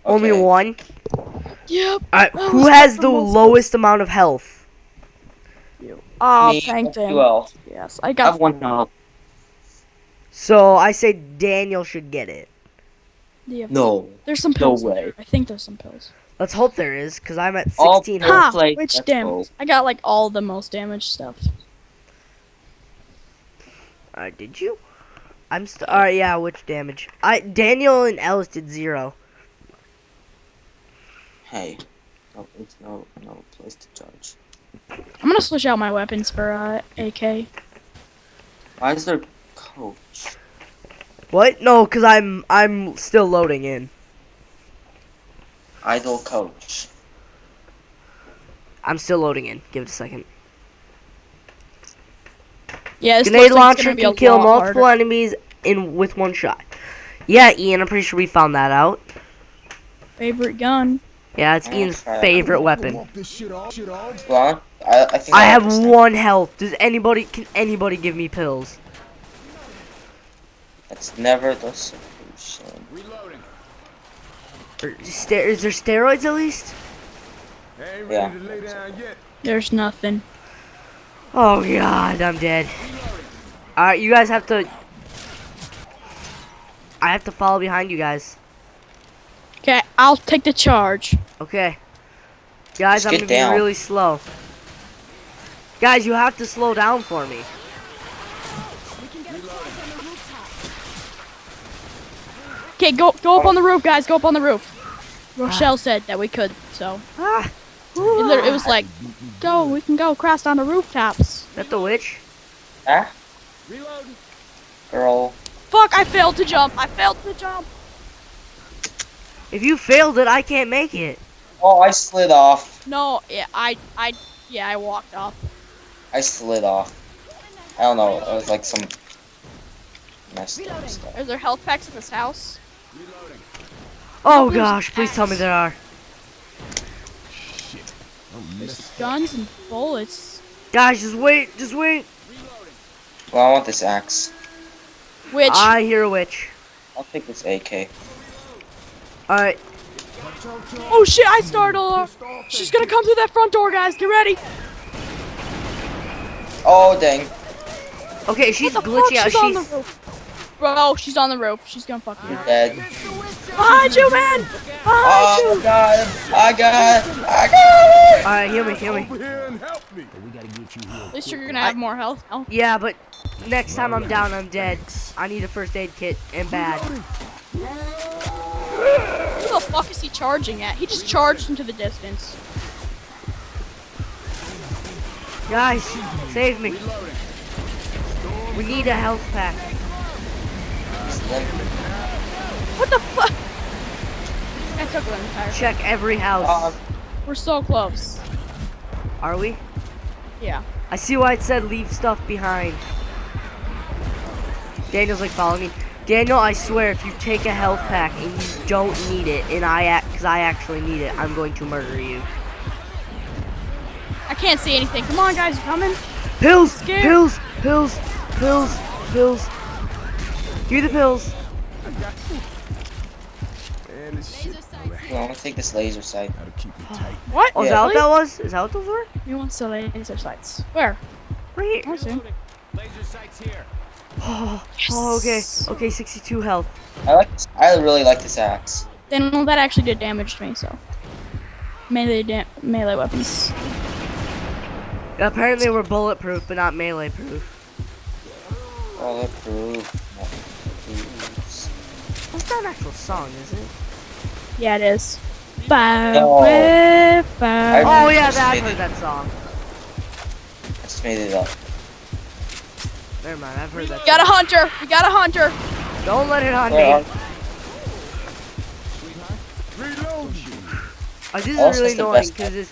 Only Okay. one? Yep. Who has the lowest amount of health? Oh, Me, thank you him. all. Yes, I I got. have one health. So I say Daniel should get it. Yeah, No. there's some No pills in way. there. I think there's some pills. Let's hope there is, because I'm at All 16 pills. health. Ha! Play, Which let's damage? go. I got like all the most damaged stuff. Did you? I'm still. Alright, yeah, which damage? Daniel and Ellis did 0. Hey. No, it's no place to charge. I'm gonna switch out my weapons for AK. Why is there coach? What? No, because I'm still loading in. Idle coach. I'm still loading in. Give it a second. Yeah, this Grenade looks like it's launcher gonna be can a kill lot multiple harder. enemies with one shot. Yeah, Ian, I'm pretty sure we found that out. Favorite gun. Yeah, it's I'm gonna Ian's try it. favorite weapon. Well, I think I have understand. 1 health. Can anybody give me pills? That's never the solution. Is there steroids at least? Yeah. There's nothing. Oh god, I'm dead. Alright, you guys have to... I have to follow behind you guys. Okay, I'll take the charge. Okay. Guys, Just I'm get gonna be down. really slow. Guys, you have to slow down for me. Okay, go up on the roof, guys. Go up on the roof. Rochelle said that we could, so Ah! it was like, go. We can go across on the rooftops. Is that the witch? Huh? Girl. Fuck! I failed to jump. I failed to jump. If you failed it, I can't make it. Oh, I slid off. No, yeah, I walked off. I slid off. I don't know. It was like some messed up stuff. Are there health packs in this house? Oh gosh, please tell me there are. There's guns and bullets. Guys, just wait, just wait. Well, I want this axe. Which? I hear a witch. I'll take this AK. Alright, Oh shit! I startled her. She's gonna come through that front door, guys. Get ready. Oh, dang. okay, she's What the glitching fuck? out. She's on the She's roof. Bro, she's on the roof. She's gonna fuck you. You're dead. Behind you, man! Behind Oh, you! God. I got it. I got it. alright. Heal me, heal me. At least you're gonna have more health now. Yeah, but next time I'm down, I'm dead. I need a first aid kit and bad. Who the fuck is he charging at? He just charged into the distance. Guys, save me. We need a health pack. What the fuck? I took one entire. Check every house. We're so close. Are we? Yeah. I see why it said leave stuff behind. Daniel's like following me. Daniel, I swear, if you take a health pack and you don't need it, and because I actually need it, I'm going to murder you. I can't see anything. Come on, guys, you coming? Pills! Scared. Pills! Pills! Pills! Pills! Give me the pills. Well, I'm gonna take this laser sight. What? Oh, is Yeah. that what that was? Is that what those were? He wants to laser sights. Where? Right I here. see. Oh, okay. Okay, 62 health. I really like this axe. Then well, that actually did damage to me, so. Melee weapons. Apparently we're bulletproof, but not melee proof. Bulletproof. That's not an actual song, is it? Yeah, it is. Fire No. with fire. Oh yeah, just I've made heard it. that song. I just made it up. Never mind, I've heard that We got a song. hunter. We got a hunter. Don't let it on Where me. This is Also, really it's the annoying best because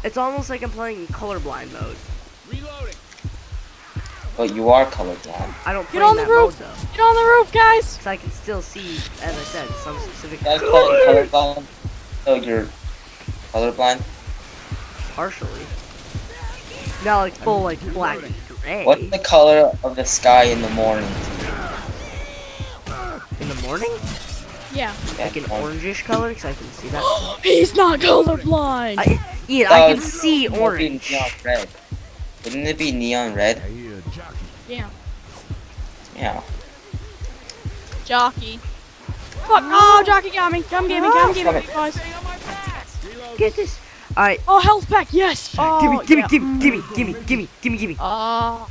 it's almost like I'm playing in colorblind mode. But you are colorblind. I don't play Get on in the that roof. mode though. Get on the roof, guys. So I can still see, as I said, some specific You guys colors. playing colorblind? So you're colorblind? Partially. Not like full like black and gray. What's the color of the sky in the morning? In the morning? Yeah. Like an orangish color, because I can see that. He's not colorblind. Ian, I can see Wouldn't it be orange. neon red? Wouldn't it be neon red? Yeah. Yeah. Jockey. Fuck. Oh, Jockey got me. Come get me. Come get me, guys. Get this. Alright, Oh, health pack. Yes. Oh, yeah. gimme. Oh.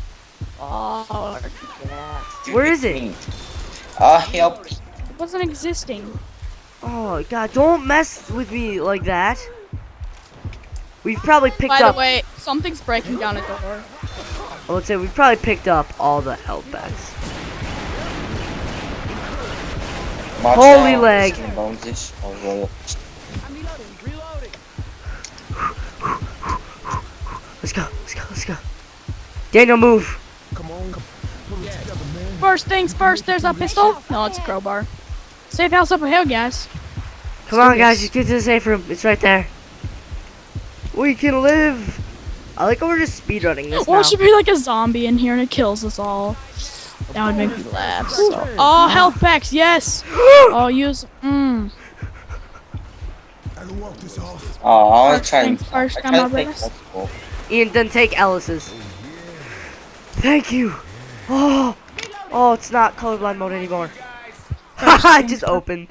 Where is it? Me. Help. It wasn't existing. Oh god, don't mess with me like that. We've probably picked By up. the way, something's breaking down a door. I would say we've probably picked up all the health packs. Watch Holy out, leg. skin bones-ish or royal. Let's go. Daniel, move. First things first, there's a pistol. No, it's a crowbar. Safe house up ahead, guys. Come on, guys, just get to the safe room. It's right there. We can live. I like how we're just speedrunning this Or now. it should be like a zombie in here and it kills us all. That would make me laugh. So. Oh, health packs, yes. Oh, use. Oh, I want to try and Things first, I got try my to take rest. multiple. Ian, then take Ellis's. Thank you. Oh, it's not colorblind mode anymore. Haha, it just opened.